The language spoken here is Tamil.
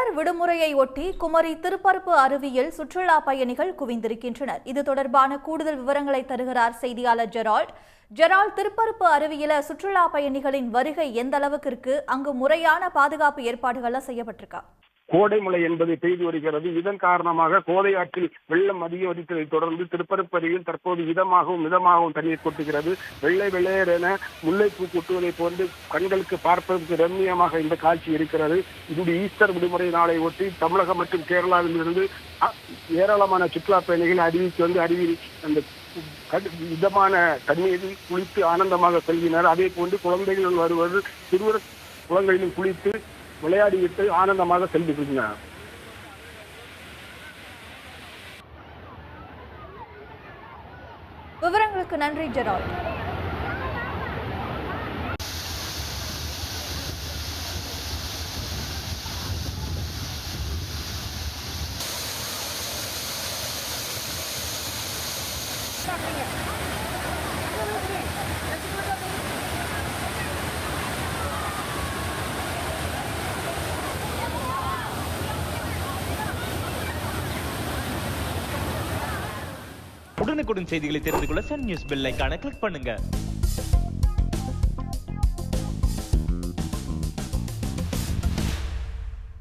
தொடர் விடுமுறையை ஒட்டி குமரி திருப்பரப்பு அருவியில் சுற்றுலா பயணிகள் குவிந்திருக்கின்றனர். இது தொடர்பான கூடுதல் விவரங்களை தருகிறார் செய்தியாளர் ஜெரால்ட். திருப்பரப்பு அருவியில சுற்றுலா பயணிகளின் வருகை எந்த அளவுக்கு இருக்கு? அங்கு முறையான பாதுகாப்பு ஏற்பாடுகள் செய்யப்பட்டிருக்கா? கோடை மழை என்பது பெய்து வருகிறது. இதன் காரணமாக கோதை ஆற்றில் வெள்ளம் அதிகரித்ததை தொடர்ந்து திருப்பரப்பு அருவியில் தற்போது மிதமாகவும் தண்ணீர் கொட்டுகிறது. வெள்ளை வெள்ளையரென முல்லைப்பூ கொட்டுவதை போன்று கண்களுக்கு பார்ப்பதற்கு ரம்மியமாக இந்த காட்சி இருக்கிறது. இன்று ஈஸ்டர் விடுமுறை நாளை ஒட்டி தமிழகம் மற்றும் கேரளாவில் இருந்து ஏராளமான சுற்றுலா பயணிகள் அருவிக்கு வந்து அருவியில் அந்த இதமான தண்ணீரில் குளித்து ஆனந்தமாக செல்கின்றனர். அதே போன்று குழந்தைகள் வருவது சிறுவர் குளங்களிலும் குளித்து விளையாடிவிட்டு ஆனந்தமாக செல்கின்றனர். விவரங்களுக்கு நன்றி ஜெரால்ட். உடனுக்குடன் செய்திகளை தெரிந்து கொள்ள சன் நியூஸ் பெல் ஐகானை கிளிக் பண்ணுங்க.